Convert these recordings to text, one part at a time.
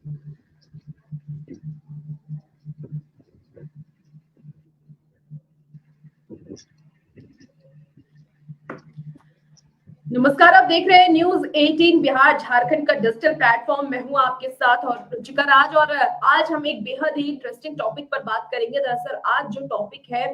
नमस्कार, आप देख रहे हैं न्यूज 18 बिहार झारखंड का डिजिटल प्लेटफॉर्म। मैं हूं आपके साथ और रुचिका राज, और आज हम एक बेहद ही इंटरेस्टिंग टॉपिक पर बात करेंगे। दरअसल आज जो टॉपिक है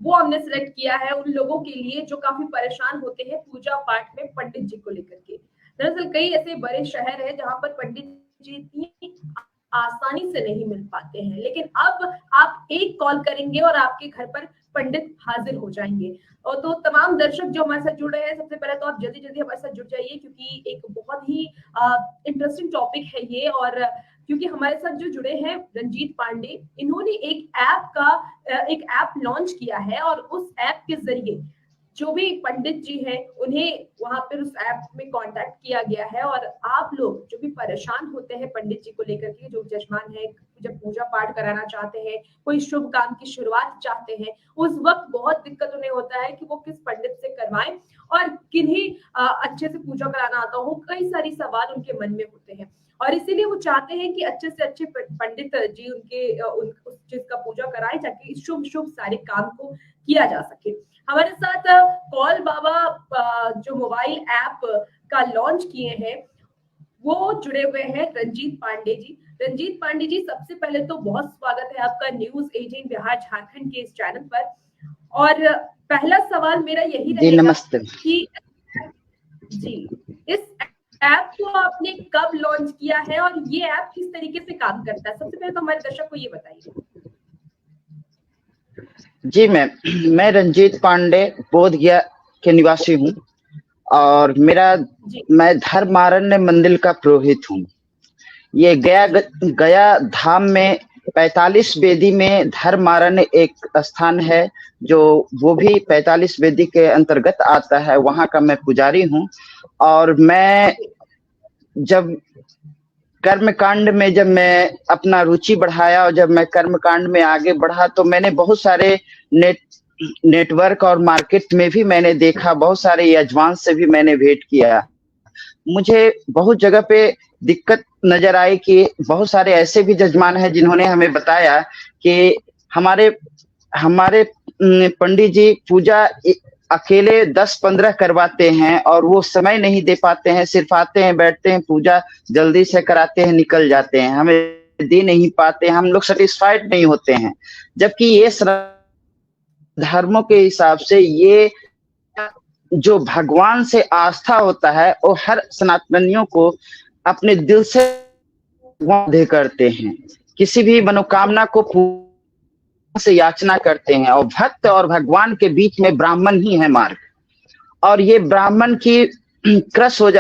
वो हमने सिलेक्ट किया है उन लोगों के लिए जो काफी परेशान होते हैं पूजा पाठ में पंडित जी को लेकर के। दरअसल कई ऐसे बड़े शहर है जहां पर पंडित जी इतनी आसानी से नहीं मिल पाते हैं, लेकिन अब आप एक कॉल करेंगे और आपके घर पर पंडित हाजिर हो जाएंगे। और तो तमाम दर्शक जो हमारे साथ जुड़ रहे हैं, सबसे पहले तो आप जल्दी जल्दी हमारे साथ जुड़ जाइए, क्योंकि एक बहुत ही इंटरेस्टिंग टॉपिक है ये। और क्योंकि हमारे साथ जो जुड़े हैं रंजीत पांडे, इन्होंने एक ऐप लॉन्च किया है और उस ऐप के जरिए जो भी पंडित जी हैं उन्हें वहां पर उस ऐप में कांटेक्ट किया गया है। और आप लोग जो भी परेशान होते हैं पंडित जी को लेकर के, जो जजमान है, जब पूजा पाठ कराना चाहते हैं, कोई शुभ काम की शुरुआत चाहते हैं, उस वक्त बहुत दिक्कत उन्हें होता है कि वो किस पंडित से करवाएं और किन्हीं अच्छे से पूजा कराना आता हो। कई सारी सवाल उनके मन में होते हैं और इसीलिए वो चाहते हैं कि अच्छे से अच्छे पंडित जी उस चीज का पूजा कराएं, ताकि शुभ शुभ सारे काम को किया जा सके। हमारे साथ कॉल बाबा जो मोबाइल ऐप का लॉन्च किए हैं वो जुड़े हुए हैं रंजीत पांडे जी। रंजीत पांडे जी, सबसे पहले तो बहुत स्वागत है आपका न्यूज 18 बिहार झारखंड के इस चैनल पर। और पहला सवाल मेरा यही रहेगा कि जी, इस ऐप को आपने कब लॉन्च किया है और ये ऐप किस तरीके से काम करता है? सबसे पहले तो हमारे दर्शक को ये बताइए। जी मैं रंजीत पांडे बोधगया के निवासी हूँ और मैं धर्मारण्य मंदिर का पुरोहित हूँ। ये गया धाम में 45 वेदी में धर्मारण्य एक स्थान है, जो वो भी 45 वेदी के अंतर्गत आता है। वहाँ का मैं पुजारी हूँ। और मैं जब कर्मकांड में जब मैं अपना रुचि बढ़ाया और जब मैं कर्मकांड में आगे बढ़ा, तो मैंने बहुत सारे नेटवर्क और मार्केट में भी मैंने देखा, बहुत सारे यजमान से भी मैंने भेंट किया। मुझे बहुत जगह पे दिक्कत नजर आई कि बहुत सारे ऐसे भी यजमान हैं जिन्होंने हमें बताया कि हमारे पंडित जी पूजा अकेले 10-15 करवाते हैं और वो समय नहीं दे पाते हैं, सिर्फ आते हैं, बैठते हैं, पूजा जल्दी से कराते हैं, निकल जाते हैं, हमें दे नहीं पाते, हम लोग सेटिस्फाइड नहीं होते हैं। जबकि ये धर्मों के हिसाब से ये जो भगवान से आस्था होता है वो हर सनातनियों को अपने दिल से वादे करते हैं, किसी भी मनोकामना को से याचना करते हैं। और भक्त और भगवान के बीच में ब्राह्मण ही है मार्ग। और ये ब्राह्मण की क्रश हो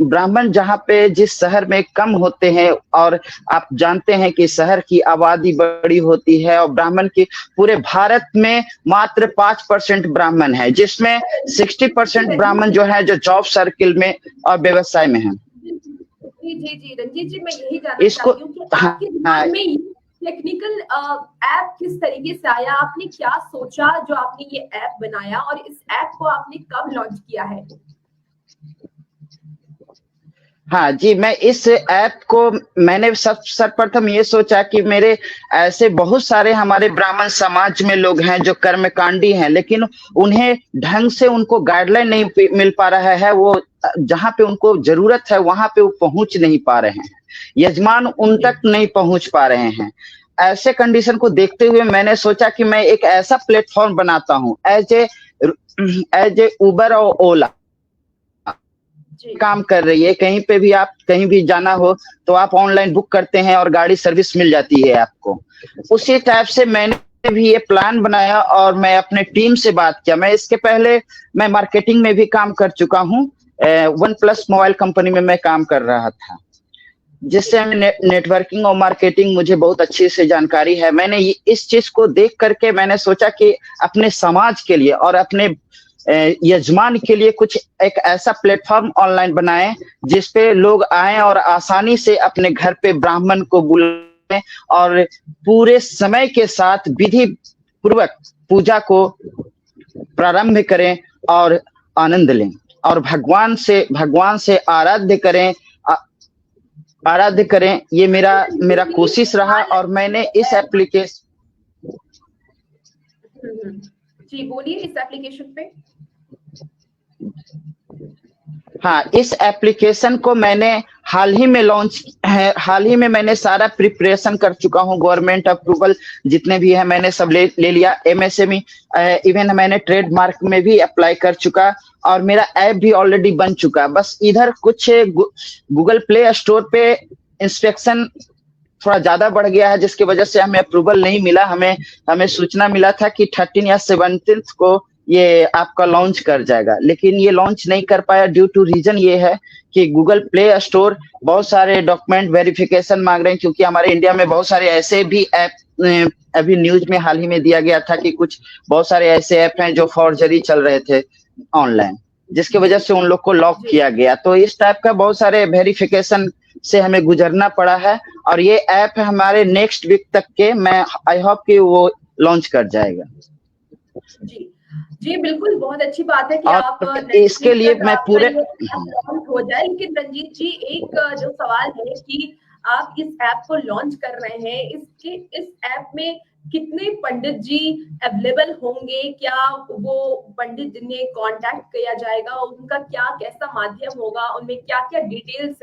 ब्राह्मण जहाँ पे जिस शहर में कम होते हैं, और आप जानते हैं कि शहर की आबादी बड़ी होती है, और ब्राह्मण की पूरे भारत में मात्र 5% ब्राह्मण है, जिसमें 60% ब्राह्मण जो है जो जॉब सर्किल में और व्यवसाय में है। जी रंजीत जी, मैं यही जानना चाहती हूँ कि आपके दिमाग में टेक्निकल ऐप किस तरीके से आया? आपने क्या सोचा जो आपने ये ऐप बनाया, और इस ऐप को आपने कब लॉन्च किया है? हाँ जी, मैं इस ऐप को मैंने सर्वप्रथम ये सोचा कि मेरे ऐसे बहुत सारे हमारे ब्राह्मण समाज में लोग हैं जो कर्मकांडी हैं, लेकिन उन्हें ढंग से उनको गाइडलाइन नहीं मिल पा रहा है। वो जहाँ पे उनको जरूरत है वहां पे वो पहुंच नहीं पा रहे हैं, यजमान उन तक नहीं पहुंच पा रहे हैं। ऐसे कंडीशन को देखते हुए मैंने सोचा कि मैं एक ऐसा प्लेटफॉर्म बनाता हूँ, एज ए उबर और ओला काम कर रही है। कहीं पे भी आप कहीं भी जाना हो तो आप ऑनलाइन बुक करते हैं और गाड़ी सर्विस मिल जाती है आपको। उसी टाइप से मैंने भी ये प्लान बनाया और मैं अपने टीम से बात किया। मैं इसके पहले मैं मार्केटिंग में भी काम कर चुका हूँ, वन प्लस मोबाइल कंपनी में मैं काम कर रहा था, जिससे नेटवर्किंग और मार्केटिंग मुझे बहुत अच्छी से जानकारी है। मैंने इस चीज को देख करके मैंने सोचा कि अपने समाज के लिए और अपने यजमान के लिए कुछ एक ऐसा प्लेटफॉर्म ऑनलाइन बनाएं जिसपे लोग आए और आसानी से अपने घर पे ब्राह्मण को बुलाएं और पूरे समय के साथ विधि पूर्वक पूजा को प्रारंभ करें और आनंद लें और भगवान से आराध्य करें। आराध्य करें, ये मेरा मेरा कोशिश रहा। और मैंने इस एप्लीकेशन जी बोलिए इस एप्लीकेशन पे। हाँ, इस एप्लीकेशन को मैंने हाल ही में लॉन्च है, हाल ही में मैंने सारा प्रिपरेशन कर चुका हूँ। गवर्नमेंट अप्रूवल जितने भी है मैंने सब ले लिया। एमएसएमई इवन मैंने ट्रेडमार्क में भी अप्लाई कर चुका और मेरा ऐप भी ऑलरेडी बन चुका। बस इधर कुछ गूगल प्ले स्टोर पे इंस्पेक्शन थोड़ा ज्यादा बढ़ गया है, जिसकी वजह से हमें अप्रूवल नहीं मिला। हमें सूचना मिला था कि 13 या 17 को ये आपका लॉन्च कर जाएगा, लेकिन ये लॉन्च नहीं कर पाया। ड्यू टू रीजन ये है कि गूगल प्ले स्टोर बहुत सारे डॉक्यूमेंट वेरिफिकेशन मांग रहे हैं, क्योंकि हमारे इंडिया में बहुत सारे ऐसे भी ऐप, अभी न्यूज में हाल ही में दिया गया था कि कुछ बहुत सारे ऐसे ऐप हैं जो फॉर्जरी चल रहे थे ऑनलाइन, जिसकी वजह से उन लोग को लॉक किया गया। तो इस टाइप का बहुत सारे वेरिफिकेशन से हमें गुजरना पड़ा है और ये ऐप हमारे नेक्स्ट वीक तक के, मैं आई होप कि वो लॉन्च कर जाएगा। जी जी बिल्कुल, बहुत अच्छी बात है कि आप इसके लिए मैं पूरे हो जाए। लेकिन रंजीत जी एक जो सवाल है कि आप इस ऐप को लॉन्च कर रहे हैं, इस ऐप में कितने पंडित जी अवेलेबल होंगे? क्या वो पंडित जिन्हें कांटेक्ट किया जाएगा उनका क्या कैसा माध्यम होगा, उनमें क्या क्या डिटेल्स,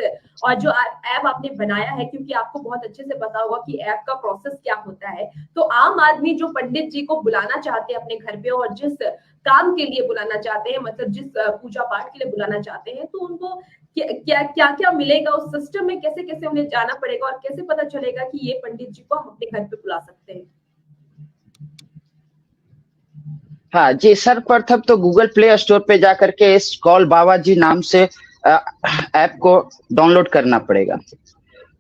और जो ऐप आपने बनाया है, क्योंकि आपको बहुत अच्छे से पता होगा कि ऐप का प्रोसेस क्या होता है, तो आम आदमी जो पंडित जी को बुलाना चाहते हैं अपने घर पे और जिस काम के लिए बुलाना चाहते हैं, मतलब जिस पूजा पाठ के लिए बुलाना चाहते हैं, तो उनको क्या क्या क्या मिलेगा उस सिस्टम में? कैसे कैसे उन्हें जाना पड़ेगा और कैसे पता चलेगा कि ये पंडित जी को हम अपने घर पे बुला सकते हैं? हाँ जी, सर्वप्रथम तो गूगल प्ले स्टोर पे जाकर के इस कॉल बाबा जी नाम से ऐप को डाउनलोड करना पड़ेगा।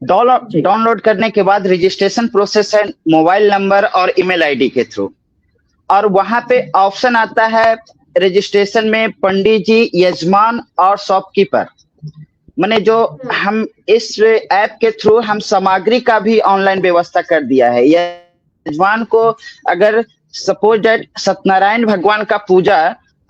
डाउनलोड करने के बाद रजिस्ट्रेशन प्रोसेस है मोबाइल नंबर और ईमेल आईडी के थ्रू, और वहां पे ऑप्शन आता है रजिस्ट्रेशन में पंडित जी, यजमान और शॉपकीपर। मैंने जो हम इस ऐप के थ्रू हम सामग्री का भी ऑनलाइन व्यवस्था कर दिया है। यजमान को अगर सपोज डेट सत्यनारायण भगवान का पूजा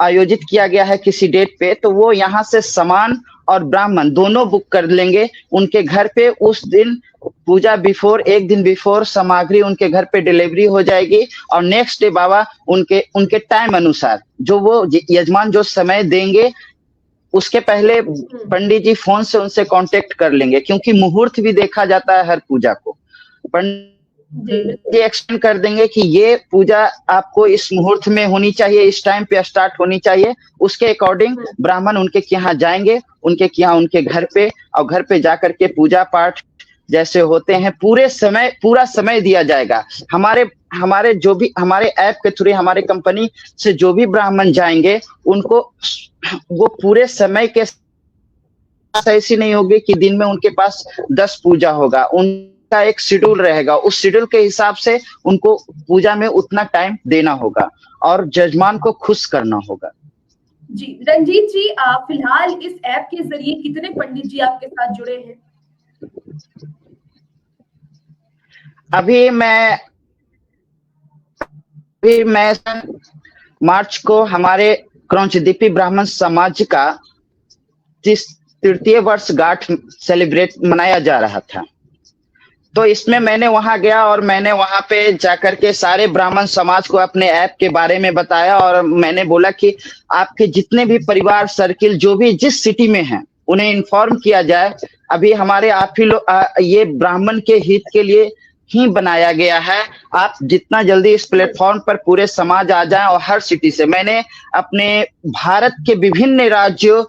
आयोजित किया गया है किसी डेट पे, तो वो यहाँ से सामान और ब्राह्मण दोनों बुक कर लेंगे उनके घर पे। उस दिन पूजा बिफोर, एक दिन बिफोर सामग्री उनके घर पे डिलीवरी हो जाएगी और नेक्स्ट डे बाबा उनके टाइम अनुसार जो वो यजमान जो समय देंगे उसके पहले पंडित जी फोन से उनसे कांटेक्ट कर लेंगे, क्योंकि मुहूर्त भी देखा जाता है हर पूजा को। पंडित जी एक्सप्लेन कर देंगे कि ये पूजा आपको इस मुहूर्त में होनी चाहिए, इस टाइम पे स्टार्ट होनी चाहिए। उसके अकॉर्डिंग ब्राह्मण उनके यहाँ जाएंगे, उनके यहाँ उनके घर पे, और घर पे जाकर के पूजा पाठ जैसे होते हैं पूरा समय दिया जाएगा। हमारे जो भी हमारे ऐप के थ्रू हमारे कंपनी से जो भी ब्राह्मण जाएंगे उनको वो पूरे समय के, ऐसी नहीं होगी कि दिन में उनके पास 10 पूजा होगा। उनका एक शेड्यूल रहेगा, उस शेड्यूल के हिसाब से उनको पूजा में उतना टाइम देना होगा और जजमान को खुश करना होगा। जी रंजीत जी, फिलहाल इस ऐप के जरिए कितने पंडित जी आपके साथ जुड़े हैं? अभी मैं मार्च को हमारे क्रौंचदीपी ब्राह्मण समाज का 33 वर्ष गांठ सेलिब्रेट मनाया जा रहा था, तो इसमें मैंने वहां गया और मैंने वहां पे जाकर के सारे ब्राह्मण समाज को अपने ऐप के बारे में बताया और मैंने बोला कि आपके जितने भी परिवार सर्किल जो भी जिस सिटी में हैं उन्हें इन्फॉर्म किया जाए। अभी हमारे आप ही लोग ये ब्राह्मण के हित के लिए ही बनाया गया है। आप जितना जल्दी इस प्लेटफॉर्म पर पूरे समाज आ जाएं, और हर सिटी से मैंने अपने भारत के विभिन्न राज्यों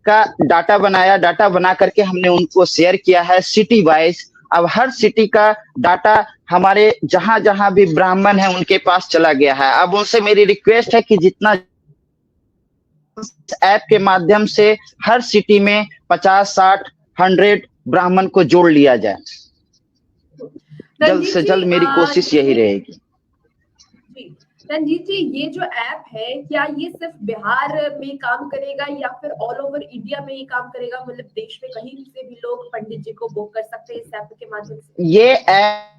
का डाटा बनाया, डाटा बना करके हमने उनको शेयर किया है सिटी वाइज। अब हर सिटी का डाटा हमारे जहां जहां भी ब्राह्मण है उनके पास चला गया है। अब उनसे मेरी रिक्वेस्ट है कि जितना ऐप के माध्यम से हर सिटी में 50, 60, 100 ब्राह्मण को जोड़ लिया जाए। जल्द से जल्द मेरी कोशिश यही रहेगी। रंजीत जी, ये जो ऐप है क्या ये सिर्फ बिहार में काम करेगा या फिर ऑल ओवर इंडिया में ही काम करेगा? मतलब देश में कहीं से भी लोग पंडित जी को बुक कर सकते हैं इस ऐप के माध्यम से? ये ऐप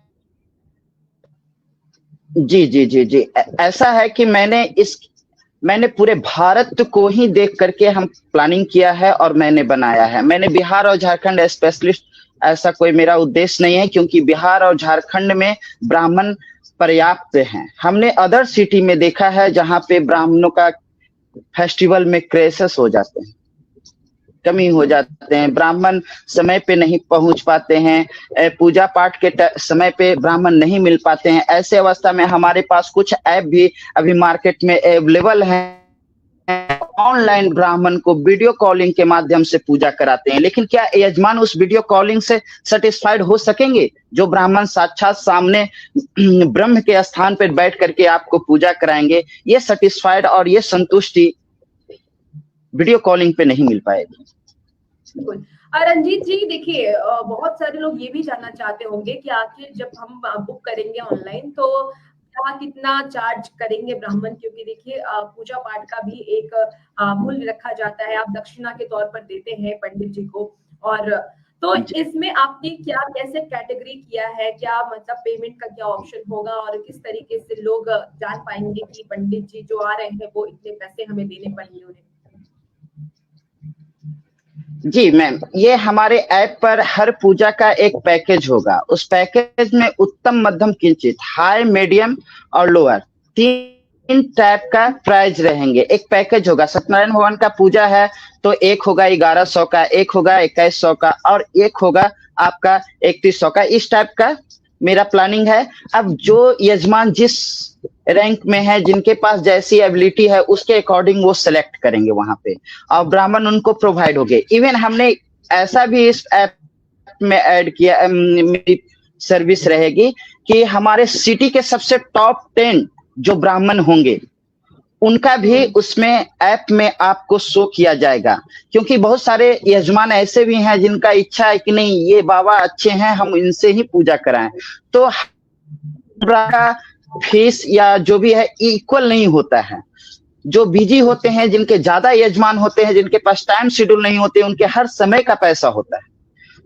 जी ऐसा है कि मैंने पूरे भारत को ही देख करके हम प्लानिंग किया है और मैंने बनाया है। मैंने बिहार और झारखंड स्पेशलिस्ट ऐसा कोई मेरा उद्देश्य नहीं है, क्योंकि बिहार और झारखंड में ब्राह्मण पर्याप्त हैं। हमने अदर सिटी में देखा है जहाँ पे ब्राह्मणों का फेस्टिवल में क्रेसेस हो जाते हैं, कमी हो जाते हैं, ब्राह्मण समय पे नहीं पहुंच पाते हैं, पूजा पाठ के समय पे ब्राह्मण नहीं मिल पाते हैं। ऐसे अवस्था में हमारे पास कुछ ऐप भी अभी मार्केट में अवेलेबल हैं, ऑनलाइन ब्राह्मण को वीडियो कॉलिंग के माध्यम से पूजा कराते हैं। लेकिन क्या यजमान उस वीडियो कॉलिंग से सेटिस्फाइड हो सकेंगे? जो ब्राह्मण साक्षात सामने ब्रह्म के स्थान पर बैठ करके आपको पूजा कराएंगे, ये सेटिस्फाइड और ये संतुष्टि वीडियो कॉलिंग पे नहीं मिल पाएगी। बिल्कुल। रंजीत जी, देखिए, बहुत सारे लोग ये भी जानना चाहते होंगे कि आखिर जब हम बुक करेंगे ऑनलाइन तो क्या कितना चार्ज करेंगे ब्राह्मण, क्योंकि देखिए पूजा पाठ का भी एक मूल्य रखा जाता है, आप दक्षिणा के तौर पर देते हैं पंडित जी को। और तो इसमें आपने क्या कैसे कैटेगरी किया है, क्या मतलब पेमेंट का क्या ऑप्शन होगा और किस तरीके से लोग जान पाएंगे कि पंडित जी जो आ रहे हैं वो इतने पैसे हमें देने पड़ेंगे उन्हें? जी मैम, ये हमारे ऐप पर हर पूजा का एक पैकेज होगा। उस पैकेज में उत्तम, मध्यम, किंचित, हाई, मीडियम और लोअर, 3 टाइप का प्राइस रहेंगे। एक पैकेज होगा, सत्यनारायण भगवान का पूजा है तो एक होगा 1100 का, एक होगा 2100 का और एक होगा आपका 3100 का। इस टाइप का मेरा प्लानिंग है। अब जो यजमान जिस रैंक में है, जिनके पास जैसी एबिलिटी है, उसके अकॉर्डिंग वो सिलेक्ट करेंगे वहां पे और ब्राह्मण उनको प्रोवाइड हो गए। इवन हमने ऐसा भी इस ऐप में ऐड किया, मेरी सर्विस रहेगी कि हमारे सिटी के सबसे टॉप 10 जो ब्राह्मण होंगे उनका भी उसमें ऐप में आपको शो किया जाएगा। क्योंकि बहुत सारे यजमान ऐसे भी हैं जिनका इच्छा है कि नहीं, ये बाबा अच्छे हैं, हम इनसे ही पूजा कराएं। तो फीस या जो भी है इक्वल नहीं होता है। जो बिजी होते हैं, जिनके ज्यादा यजमान होते हैं, जिनके पास टाइम शेड्यूल नहीं होते, उनके हर समय का पैसा होता है,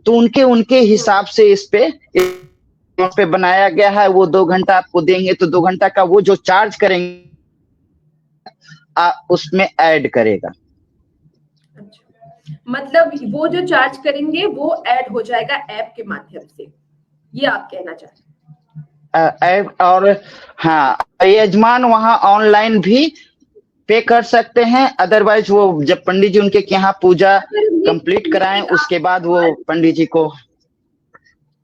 तो उनके हिसाब से इस पे बनाया गया है। वो 2 घंटा आपको देंगे तो 2 घंटा का वो जो चार्ज करेंगे उसमें ऐड करेगा। अच्छा, मतलब वो जो चार्ज करेंगे वो ऐड हो जाएगा ऐप के माध्यम से, ये आप कहना चाह रहे हैं? और हाँ, यजमान वहां ऑनलाइन भी पे कर सकते हैं। अदरवाइज वो जब पंडित जी उनके यहाँ पूजा कंप्लीट कराएं, उसके बाद वो पंडित जी को।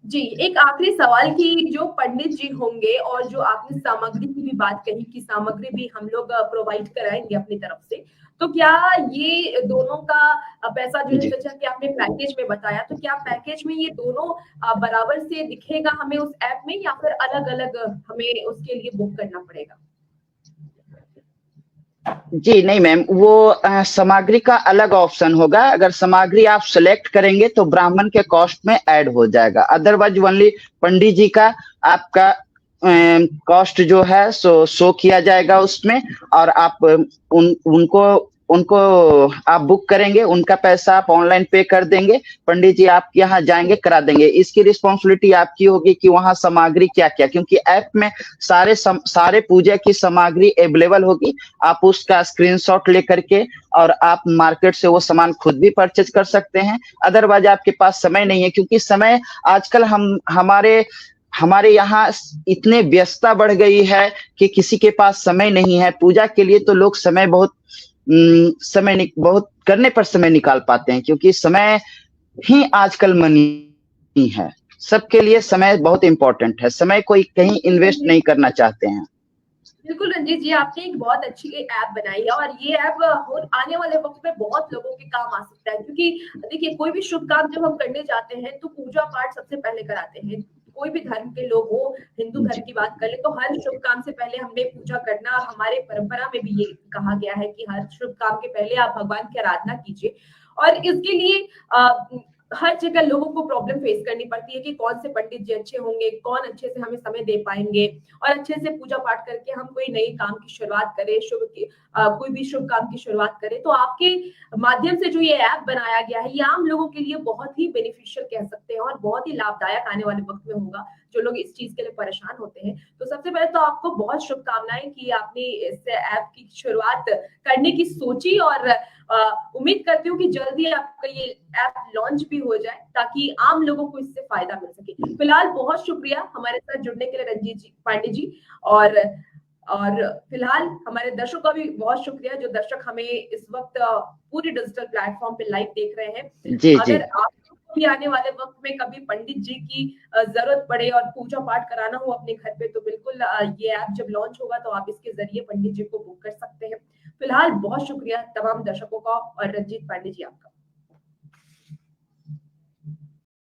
जी, एक आखिरी सवाल कि जो पंडित जी होंगे और जो आपने सामग्री की भी बात कही कि सामग्री भी हम लोग प्रोवाइड कराएंगे अपनी तरफ से, तो क्या ये दोनों का पैसा जो है, जैसा कि आपने पैकेज में बताया, तो क्या पैकेज में ये दोनों बराबर से दिखेगा हमें उस ऐप में, या फिर अलग अलग हमें उसके लिए बुक करना पड़ेगा? जी नहीं मैम, वो सामग्री का अलग ऑप्शन होगा। अगर सामग्री आप सिलेक्ट करेंगे तो ब्राह्मण के कॉस्ट में ऐड हो जाएगा। अदरवाइज ओनली पंडित जी का आपका कॉस्ट जो है शो किया जाएगा उसमें, और आप उनको आप बुक करेंगे, उनका पैसा आप ऑनलाइन पे कर देंगे, पंडित जी आपके यहाँ जाएंगे, करा देंगे। इसकी रिस्पॉन्सिबिलिटी आपकी होगी कि वहां सामग्री क्या क्या, क्योंकि ऐप में सारे पूजा की सामग्री अवेलेबल होगी। आप उसका स्क्रीनशॉट लेकर के और आप मार्केट से वो सामान खुद भी परचेज कर सकते हैं। अदरवाइज आपके पास समय नहीं है, क्योंकि समय आजकल हमारे यहाँ इतने व्यस्तता बढ़ गई है कि किसी के पास समय नहीं है पूजा के लिए। तो लोग बहुत करने पर समय निकाल पाते हैं, क्योंकि समय ही आजकल मनी है। सबके लिए समय बहुत इंपॉर्टेंट है, समय कोई कहीं इन्वेस्ट नहीं करना चाहते हैं। बिल्कुल रंजीत जी, आपने एक बहुत अच्छी ऐप बनाई है और ये ऐप आने वाले वक्त में बहुत लोगों के काम आ सकता है। क्योंकि देखिए, कोई भी शुभ काम जब हम करने जाते हैं तो पूजा पाठ सबसे पहले कराते हैं। कोई भी धर्म के लोग हो, हिंदू धर्म की बात करें तो हर शुभ काम से पहले हमने पूजा करना, और हमारे परंपरा में भी ये कहा गया है कि हर शुभ काम के पहले आप भगवान की आराधना कीजिए। और इसके लिए हर जगह लोगों को प्रॉब्लम फेस करनी पड़ती है कि कौन से पंडित जी अच्छे होंगे, कौन अच्छे से हमें समय दे पाएंगे और अच्छे से पूजा पाठ करके हम कोई नई काम की शुरुआत करें, कोई भी शुभ काम की शुरुआत करें। तो आपके माध्यम से जो ये ऐप बनाया गया है, ये आम लोगों के लिए बहुत ही बेनिफिशियल कह सकते हैं और बहुत ही लाभदायक आने वाले वक्त में होगा। जो लोग इस चीज के लिए परेशान होते हैं। तो सबसे पहले तो आपको बहुत शुभकामनाएं कि आपने इस ऐप की शुरुआत करने की सोची, और उम्मीद करती हूँ कि जल्दी आपका ये ऐप लॉन्च भी हो जाए ताकि आम लोगों को इससे फायदा मिल सके। फिलहाल बहुत शुक्रिया हमारे साथ जुड़ने के लिए रंजीत जी पांडे जी। और फिलहाल हमारे दर्शकों का भी बहुत शुक्रिया, जो दर्शक हमें इस वक्त पूरी डिजिटल प्लेटफॉर्म पे लाइव देख रहे हैं। जी जी अगर आपको भी आने वाले वक्त में कभी पंडित जी की जरूरत पड़े और पूजा पाठ कराना हो अपने घर पे, तो बिल्कुल ये ऐप जब लॉन्च होगा तो आप इसके जरिए पंडित जी को बुक कर सकते हैं। फिलहाल बहुत शुक्रिया तमाम दर्शकों का, और रंजीत पांडे जी आपका।